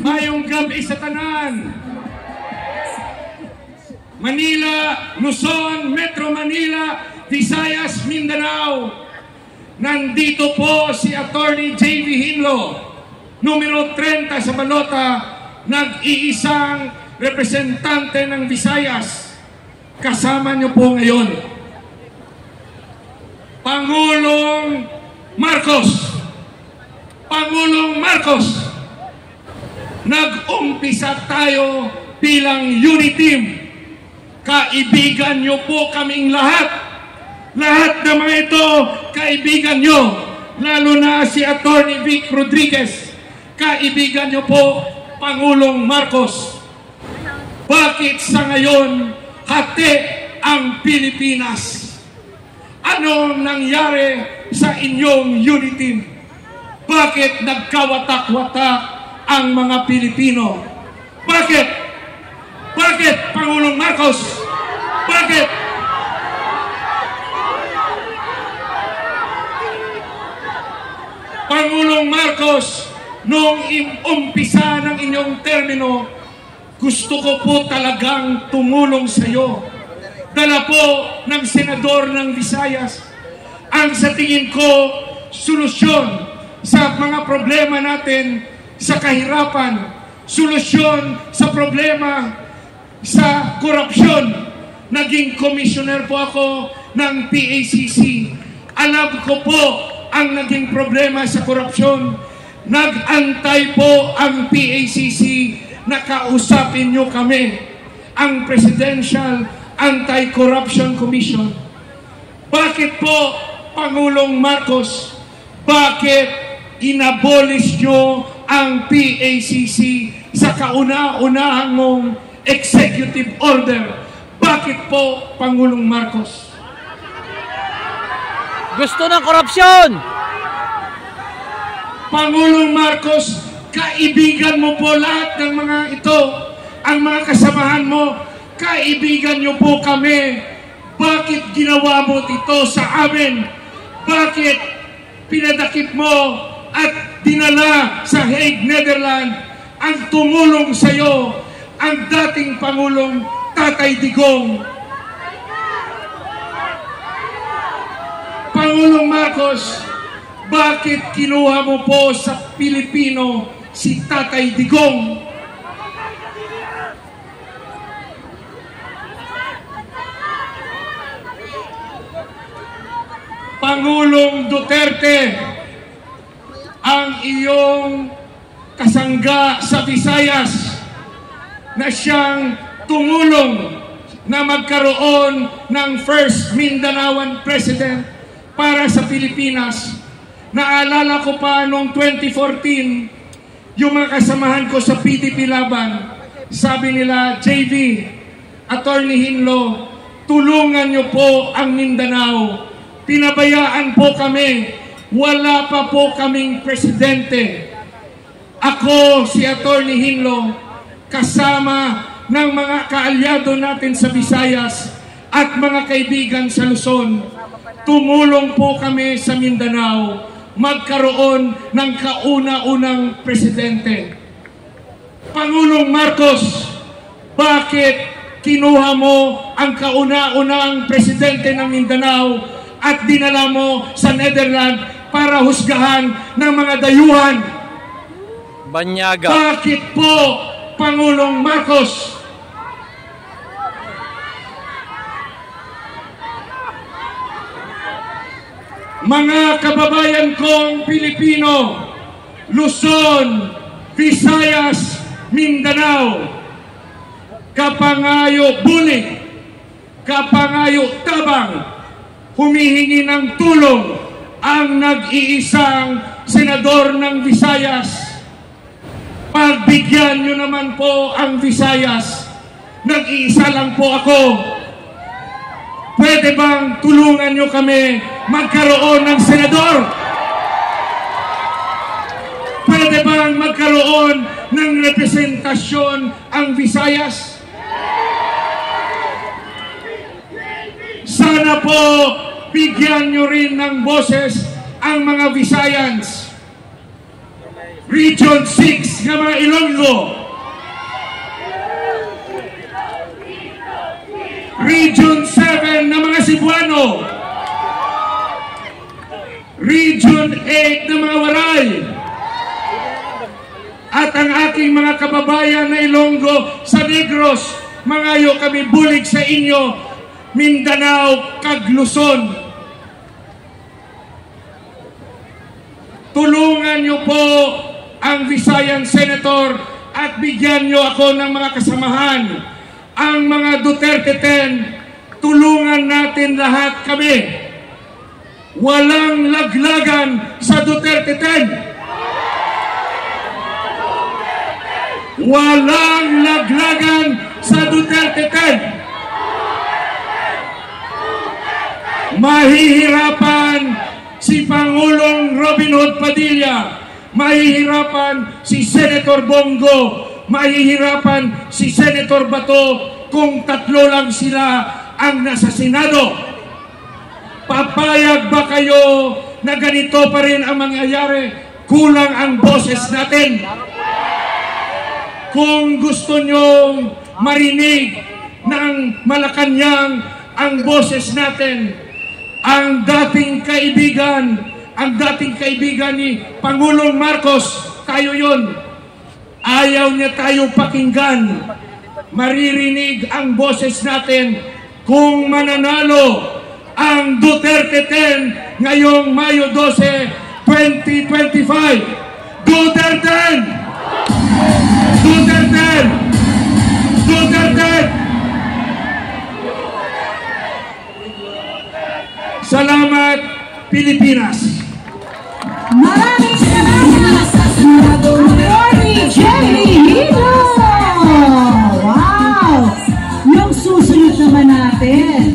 Mayong gabi sa tanan. Manila, Luzon, Metro Manila, Visayas, Mindanao. Nandito po si Attorney J.V. Hinlo, numero 30 sa balota, nag-iisang representante ng Visayas. Kasama niyo po ngayon Pangulong Marcos. Pangulong Marcos, nag-umpisa tayo bilang unity team. Kaibigan nyo po kaming lahat. Lahat ng mga ito, kaibigan nyo. Lalo na si Attorney Vic Rodriguez. Kaibigan nyo po, Pangulong Marcos. Bakit sa ngayon, hati ang Pilipinas? Anong nangyari sa inyong unity team? Bakit nagkawatak-watak ang mga Pilipino? Bakit? Bakit, Pangulong Marcos? Bakit? Pangulong Marcos, noong umpisa ng inyong termino, gusto ko po talagang tumulong sa iyo. Dala po ng senador ng Visayas ang sa tingin ko solusyon sa mga problema natin sa kahirapan, solusyon sa problema sa korupsyon. Naging commissioner po ako ng PACC. Alam ko po ang naging problema sa korupsyon. Nag-antay po ang PACC na kausapin nyo kami, ang Presidential Anti-Corruption Commission. Bakit po, Pangulong Marcos, bakit inabolish nyo ang PACC sa kauna-unahang mong executive order? Bakit po, Pangulong Marcos? Gusto ng korupsyon! Pangulong Marcos, kaibigan mo po lahat ng mga ito, ang mga kasamahan mo, kaibigan nyo po kami. Bakit ginawa mo ito sa amin? Bakit pinadakip mo at dinala sa Hague, Netherlands, ang tumulong sa iyo, ang dating Pangulong Tatay Digong? Pangulong Marcos, bakit kinuha mo po sa Pilipino si Tatay Digong? Pangulong Duterte, ang iyong kasangga sa Visayas na siyang tumulong na magkaroon ng first Mindanaoan President para sa Pilipinas. Naalala ko pa noong 2014, yung mga kasamahan ko sa PDP Laban, sabi nila, JV, Attorney Hinlo, tulungan niyo po ang Mindanao. Pinabayaan po kami. Wala pa po kaming presidente. Ako, si Attorney Hinlo, kasama ng mga kaalyado natin sa Visayas at mga kaibigan sa Luzon, tumulong po kami sa Mindanao magkaroon ng kauna-unang presidente. Pangulong Marcos, bakit kinuha mo ang kauna-unang presidente ng Mindanao at dinala mo sa Netherlands para husgahan ng mga dayuhan? Banyaga. Bakit po, Pangulong Marcos? Mga kababayan kong Pilipino, Luzon, Visayas, Mindanao, Kapangayo, Bulig, Kapangayo, Tabang, humihingi ng tulong ang nag-iisang senador ng Visayas. Pagbigyan nyo naman po ang Visayas. Nag-iisa lang po ako. Pwede bang tulungan nyo kami magkaroon ng senador? Pwede bang magkaroon ng representasyon ang Visayas? Sana po bigyan nyo rin ng boses ang mga Visayans. Region 6 nga mga Ilonggo, Region 7 na mga Cebuano, Region 8 na mga Waray, at ang aking mga kababayan na Ilonggo sa Negros, mangayo kami bulig sa inyo, Mindanao, kag Luzon. Tulungan niyo po ang Visayan Senator at bigyan niyo ako ng mga kasamahan. Ang mga Duterte 10, tulungan natin lahat kami. Walang laglagan sa Duterte 10. Walang laglagan sa Duterte 10. Mahihirapan si Pangulong Robin Hood Padilla, mahihirapan si Senator Bongo, mahihirapan si Senator Bato kung tatlo lang sila ang nasa Senado. Papayag ba kayo na ganito pa rin ang mangyayari? Kulang ang boses natin. Kung gusto nyong marinig ng Malacanang ang boses natin, ang dating kaibigan ni Pangulong Marcos, tayo yon. Ayaw niya tayo pakinggan. Maririnig ang boses natin kung mananalo ang Duterte 10 ngayong Mayo 12, 2025. Duterte! Duterte! Duterte! Salamat, Pilipinas! Maraming salamat, Attorney Jerry Hino! Wow! Yung susunod naman natin,